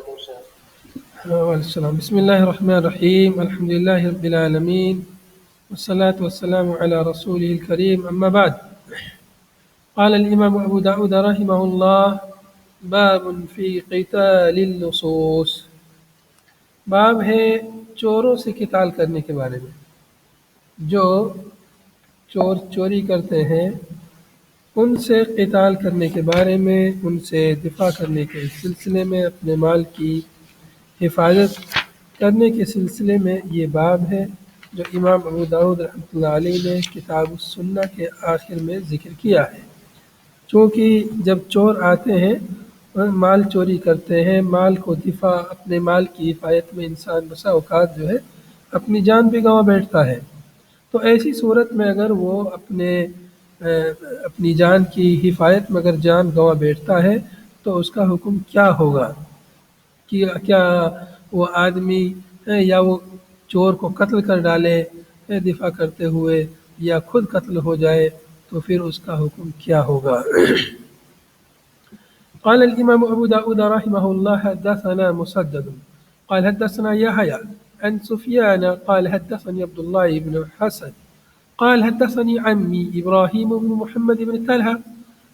السلام بسم الله الرحمن الرحيم الحمد لله رب العالمين والصلاة والسلام على رسوله الكريم أما بعد قال الإمام أبو داود رحمه الله باب في قتال اللصوص باب ہے چوروں سے قتال کرنے کے بارے میں. جو چور چوری کرتے ہیں ان سے قتال کرنے کے بارے میں، ان سے دفاع کرنے کے سلسلے میں، اپنے مال کی حفاظت کرنے کے سلسلے میں یہ باب ہے جو امام ابو داؤد رحمۃ اللہ علیہ نے کتاب السنہ کے آخر میں ذکر کیا ہے. چونکہ جب چور آتے ہیں مال چوری کرتے ہیں، مال کو دفاع، اپنے مال کی حفاظت میں انسان بسا اوقات جو ہے اپنی جان بھی گنوا بیٹھتا ہے. تو ایسی صورت میں اگر وہ اپنی جان کی حفاظت میں اگر جان گنوا بیٹھتا ہے تو اس کا حکم کیا ہوگا؟ کہ کیا وہ آدمی یا وہ چور کو قتل کر ڈالے دفاع کرتے ہوئے، یا خود قتل ہو جائے، تو پھر اس کا حکم کیا ہوگا؟ قال الإمام أبو داود رحمه الله حدثنا مسدد قال حدثنا يحيى عن سفيان قال حدثني عبد الله بن حسن قال حدثني عمي إبراهيم بن محمد بن طلحة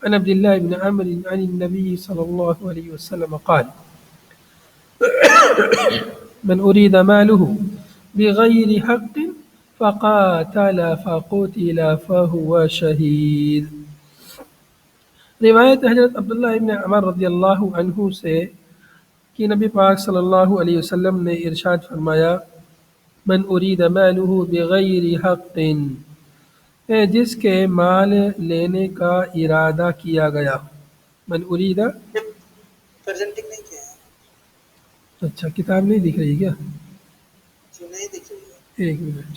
عن عبد الله بن عمرو عن النبي صلى الله عليه وسلم قال من أريد ماله بغير حق فقاتل فقتل فهو شہید. روایت حضرت عبداللہ ابن عمر رضی اللہ عنہ سے کہ نبی پاک صلی اللہ علیہ وسلم نے ارشاد فرمایا، من ارید مالہ بغیر حق، جس کے مال لینے کا ارادہ کیا گیا. من ارید، اچھا کتاب نہیں دکھ رہی کیا؟ نہیں دکھ رہی ہے. ایک منٹ.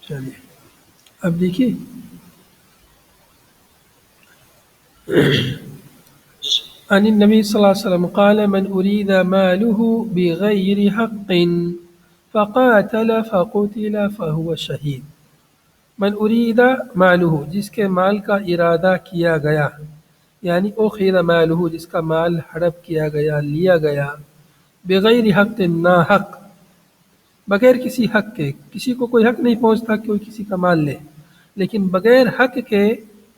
چلیے اب دیکھیے. عن النبی صلی اللہ علیہ وسلم قال من ارید ماله بغیر حق فقاتل فقتل فهو شہید. من ارید مالہ، جس کے مال کا ارادہ کیا گیا، یعنی اخذ مالہ، جس کا مال ہڑپ کیا گیا، لیا گیا، بغیر حق، نا حق، بغیر کسی حق کے. کسی کو کوئی حق نہیں پہنچتا کہ کوئی کسی کا مال لے، لیکن بغیر حق کے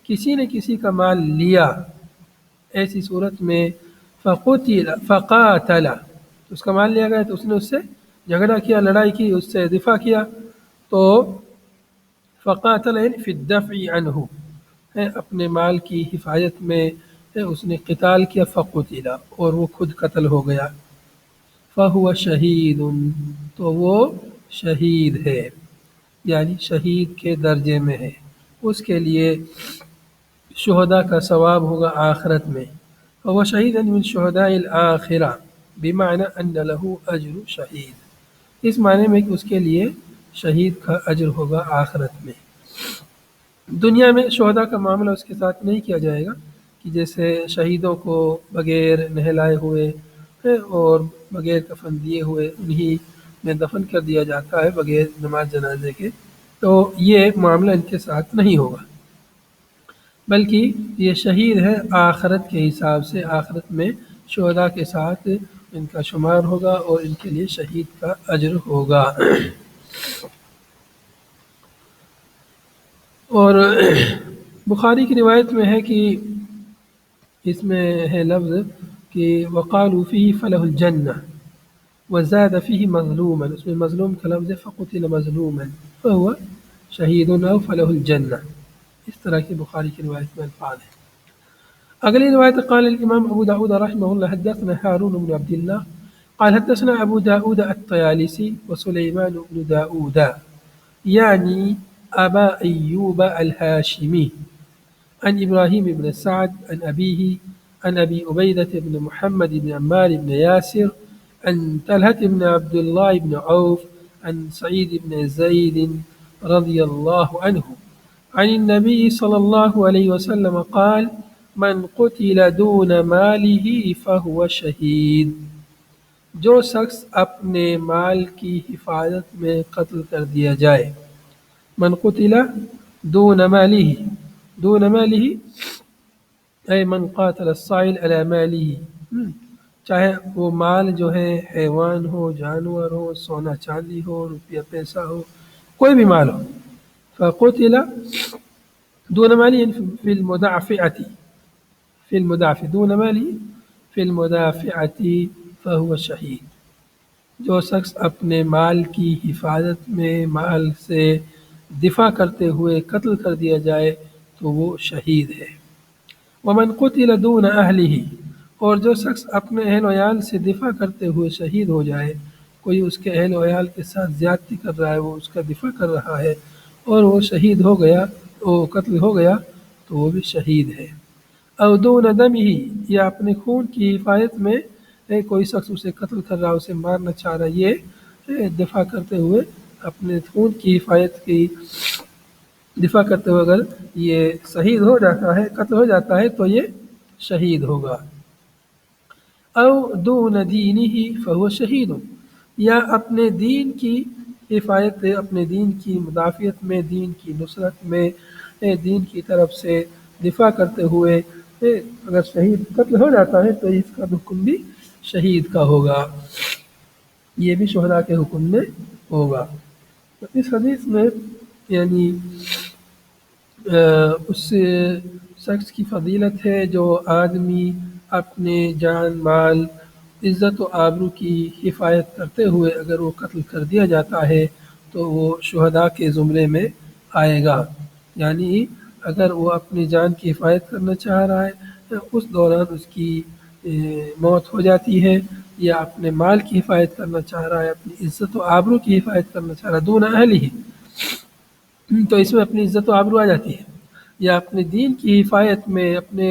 کسی نے کسی کا مال لیا، ایسی صورت میں فقاتل، اس کا مال لیا گیا تو اس نے اس سے جھگڑا کیا، لڑائی کی، اس سے دفاع کیا. تو فقاتل فی الدفع عنہ، اپنے مال کی حفاظت میں اس نے قتال کیا، فقتل، اور وہ خود قتل ہو گیا. فہو شہید، تو وہ شہید ہے، یعنی شہید کے درجے میں ہے، اس کے لیے شہداء کا ثواب ہوگا آخرت میں. فہو شہید من شہداء الآخرہ بمعنی ان لہ اجر شہید، اس معنی میں کہ اس کے لیے شہید کا اجر ہوگا آخرت میں. دنیا میں شہداء کا معاملہ اس کے ساتھ نہیں کیا جائے گا کہ جیسے شہیدوں کو بغیر نہلائے ہوئے اور بغیر کفن دیے ہوئے انہی میں دفن کر دیا جاتا ہے بغیر نماز جنازے کے، تو یہ معاملہ ان کے ساتھ نہیں ہوگا، بلکہ یہ شہید ہے آخرت کے حساب سے. آخرت میں شہداء کے ساتھ ان کا شمار ہوگا اور ان کے لیے شہید کا اجر ہوگا. اور بخاری کی روایت میں ہے کہ اس میں ہے لفظ کہ وقالوا فیہ فلہ الجنہ وزاد فیہ مظلوما، اس میں مظلوم کا لفظ ہے فقتل مظلوما فہو شہید او فلہ الجنہ، اس طرح کی بخاری کی روایت میں الفاظ ہیں. اگلی روایت قال الامام ابو داود رحمہ اللہ حدثنا ہارون بن عبد اللہ قال حدثنا ابو داود الطیالسی وسلیمان بن داود یعنی ابا ایوب الہاشمی عن ابراہیم بن سعد عن ابیہ عن ابی عبیدہ بن محمد بن عمار بن یاسر عن طلحة بن عبد الله بن عوف عن سعيد بن زيد رضي الله عنه عن النبي صلى الله عليه وسلم قال من قتل دون ماله فهو شهید. جو شخص اپنے مال کی حفاظت میں قتل کر دیا جائے، من قتل دون ماله، دون ماله اے من قاتل الصائل علی ماله، چاہے وہ مال جو ہے حیوان ہو، جانور ہو، سونا چاندی ہو، روپیہ پیسہ ہو، کوئی بھی مال ہو، فقتل دون ماله فی المدافعة، فی المدافع دون ماله فی المدافعة فهو شہید، جو شخص اپنے مال کی حفاظت میں مال سے دفاع کرتے ہوئے قتل کر دیا جائے تو وہ شہید ہے۔ ومن قتل دون اہلہ، اور جو شخص اپنے اہل و عیال سے دفاع کرتے ہوئے شہید ہو جائے، کوئی اس کے اہل و عیال کے ساتھ زیادتی کر رہا ہے، وہ اس کا دفاع کر رہا ہے اور وہ شہید ہو گیا، وہ قتل ہو گیا تو وہ بھی شہید ہے۔ او دون دمہ، یا اپنے خون کی حفاظت میں کوئی شخص اسے قتل کر رہا، اسے مارنا چاہ رہا، یہ دفاع کرتے ہوئے اپنے خون کی حفاظت کی دفاع کرتے ہوئے اگر یہ شہید ہو جاتا ہے، قتل ہو جاتا ہے تو یہ شہید ہوگا۔ او دون دینہ فہو شہید، یا اپنے دین کی حفاظت، اپنے دین کی مدافعت میں، دین کی نصرت میں، دین کی طرف سے دفاع کرتے ہوئے اگر شہید قتل ہو جاتا ہے تو اس کا حکم بھی شہید کا ہوگا، یہ بھی شہداء کے حکم میں ہوگا۔ تو اس حدیث میں یعنی اس شخص کی فضیلت ہے جو آدمی اپنے جان مال عزت و آبرو کی حفاظت کرتے ہوئے اگر وہ قتل کر دیا جاتا ہے تو وہ شہداء کے زمرے میں آئے گا، یعنی اگر وہ اپنی جان کی حفاظت کرنا چاہ رہا ہے اس دوران اس کی موت ہو جاتی ہے، یا اپنے مال کی حفاظت کرنا چاہ رہا ہے، اپنی عزت و آبرو کی حفاظت کرنا چاہ رہا ہے دون اہلہ، تو اس میں اپنی عزت و آبرو آ جاتی ہے، یا اپنے دین کی حفاظت میں اپنے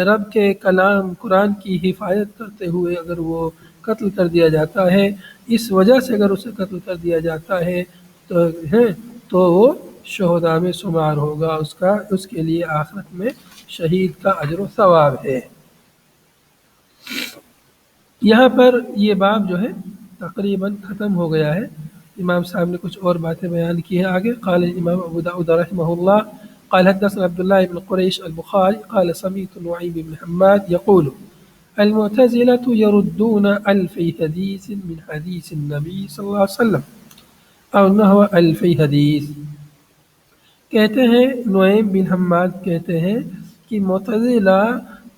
رب کے کلام قرآن کی حفاظت کرتے ہوئے اگر وہ قتل کر دیا جاتا ہے، اس وجہ سے اگر اسے قتل کر دیا جاتا ہے تو وہ شہداء میں شمار ہوگا، اس کے لیے آخرت میں شہید کا اجر و ثواب ہے۔ یہاں پر یہ باب جو ہے تقریباً ختم ہو گیا ہے، امام صاحب نے کچھ اور باتیں بیان کی ہیں آگے۔ قال امام ابو داؤد رحمہ اللہ قال حدثنا عبد الله بن قريش البخاري قال سمعت نعيم بن حماد يقول المعتزلة يردون ألفي حديث من حديث النبي صلی اللہ علیہ وسلم او نحو ألفي حدیث، کہتے ہیں نعیم بن حماد کہتے ہیں کہ معتزلہ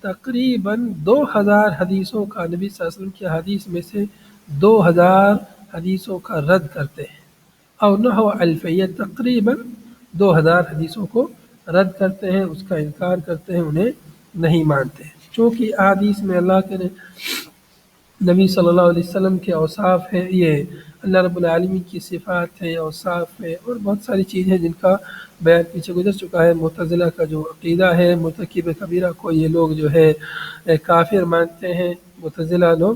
تقریباً 2000 حدیثوں کا نبی صلی اللہ علیہ وسلم کی حدیث میں سے 2000 حدیثوں کا رد کرتے ہیں، او نحو الفیہ تقریباً 2000 حدیثوں کو رد کرتے ہیں، اس کا انکار کرتے ہیں، انہیں نہیں مانتے، چونکہ احادیث میں اللہ کے نبی صلی اللہ علیہ وسلم کے اوصاف ہیں، یہ اللہ رب العالمین کی صفات ہیں، اوصاف ہیں، اور بہت ساری چیزیں ہیں جن کا بیان پیچھے گزر چکا ہے۔ معتزلہ کا جو عقیدہ ہے مرتکب کبیرہ کو یہ لوگ جو ہے کافر مانتے ہیں، معتزلہ لوگ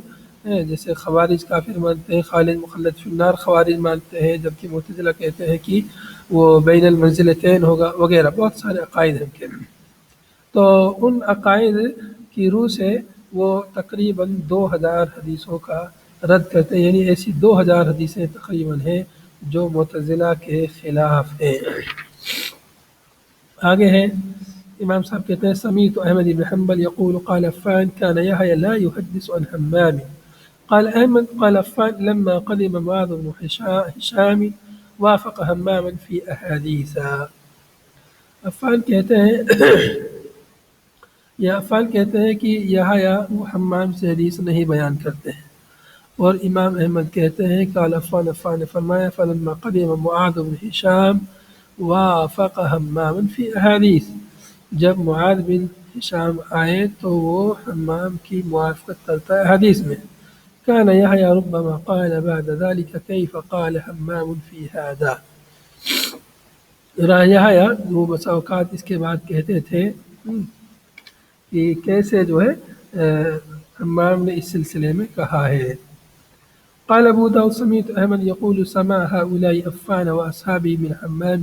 جیسے خوارج کافر مانتے ہیں، خالد مخلد فی النار خوارج مانتے ہیں، جبکہ معتزلہ کہتے ہیں کہ وہ بین المنزلتین ہوگا وغیرہ، بہت سارے عقائد ہیں ان کے۔ تو ان عقائد کی روح سے وہ تقریباً 2000 حدیثوں کا رد کرتے ہیں، یعنی ایسی 2000 حدیثیں تقریباً ہیں جو معتزلہ کے خلاف ہیں۔ آگے ہے امام صاحب کہتے ہیں سمیعت احمد بن حنبل يقول قال عفان كان يحيى لا يحدث عن حمام قال احمد قال عفان لما قدم معاذ بن هشام وافق حماما في احاديث۔ عفان کہتے ہیں کہ یحییٰ وہ حمام سے حدیث نہیں بیان کرتے ہیں، اور امام احمد کہتے ہیں قال عفان نے فرمایا فلما قدم معاذ بن هشام وافق حماما فی احادیث، جب معاذ بن ہشام آئے تو وہ حمام کی موافقت کرتا ہے حدیث میں۔ كان يحيى ربما قال بعد ذلك كيف قال حمام في هذا، یحییٰ وہ بسا اوقات اس کے بعد کہتے تھے کہ کیسے جو ہے حمام نے اس سلسلے میں کہا ہے۔ قال ابو داؤد سمعت احمد يقول سمع هؤلاء عفان واصحابه من حمام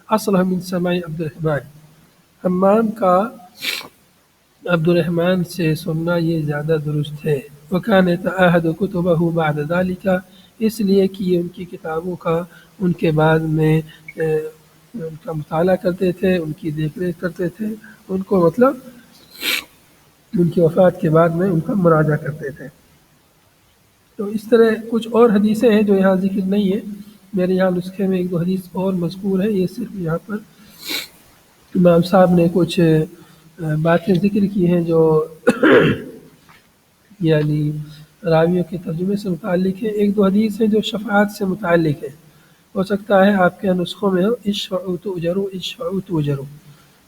اصلح من سماع عبد الرحمن، حمام کا عبد الرحمن سے سننا یہ زیادہ درست ہے۔ وكان يتعاهد كتبه بعد ذلك، اس لیے کہ یہ ان کی کتابوں کا ان کے بعد میں ان کا مطالعہ کرتے تھے، ان کی دیکھ ریکھ کرتے تھے، ان کو مطلب ان کی وفات کے بعد میں ان کا مراجعہ کرتے تھے۔ تو اس طرح کچھ اور حدیثیں ہیں جو یہاں ذکر نہیں ہے، میرے یہاں نسخے میں ایک دو حدیث اور مذکور ہے، یہ صرف یہاں پر امام صاحب نے کچھ باتیں ذکر کی ہیں جو یعنی راویوں کے ترجمے سے متعلق ہے۔ ایک دو حدیث ہیں جو شفاعت سے متعلق ہے، ہو سکتا ہے آپ کے نسخوں میں ہو، اشفعوا تؤجروا اشفعوا تؤجروا،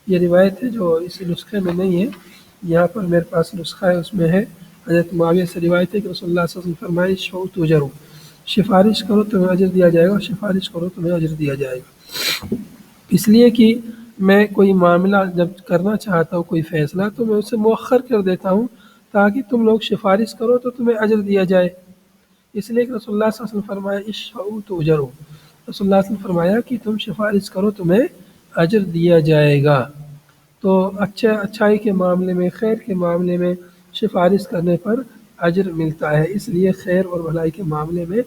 یہ روایت ہے جو اس نسخے میں نہیں ہے، یہاں پر میرے پاس نسخہ ہے، اس میں ہے حضرت معاویہ سے روایت ہے کہ رسول اللہ صلی اللہ علیہ وسلم فرمائے اشفعوا تؤجروا، سفارش کرو تمہیں اجر دیا جائے گا، سفارش کرو تمہیں اجر دیا جائے گا۔ اس لیے کہ میں کوئی معاملہ جب کرنا چاہتا ہوں، کوئی فیصلہ، تو میں اسے مؤخر کر دیتا ہوں تاکہ تم لوگ سفارش کرو تو تمہیں اجر دیا جائے۔ اس لیے کہ رسول اللہ صلی اللہ علیہ وسلم فرمایا اشفعوا تؤجروا، رسول اللہ صلی اللہ علیہ وسلم فرمایا کہ تم سفارش کرو تمہیں اجر دیا جائے گا۔ تو اچھائی کے معاملے میں، خیر کے معاملے میں سفارش کرنے پر اجر ملتا ہے، اس لیے خیر اور بھلائی کے معاملے میں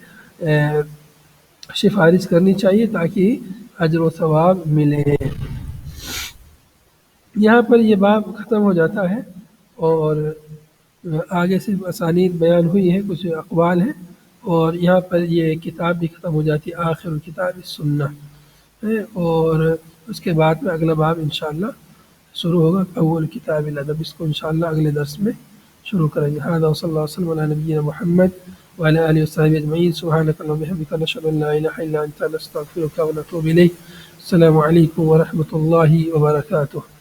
سفارش کرنی چاہیے تاکہ اجر و ثواب ملے۔ یہاں پر یہ باب ختم ہو جاتا ہے اور آگے صرف اسانید بیان ہوئی ہے، کچھ اقوال ہیں، اور یہاں پر یہ کتاب بھی ختم ہو جاتی ہے، آخر کتاب السنہ ہے، اور اس کے بعد میں اگلا باب انشاءاللہ شروع ہوگا، اول کتاب الادب، اس کو انشاءاللہ اگلے درس میں شروع کریں گے۔ ھذا وصلی اللہ وسلم علی نبینا محمد وعلی آلہ وصحبہ اجمعین، سبحانک اللہم وبحمدک، نشہد ان لا الہ الا انت، نستغفرک ونتوب الیک۔ السلام علیکم ورحمۃ اللہ وبرکاتہ۔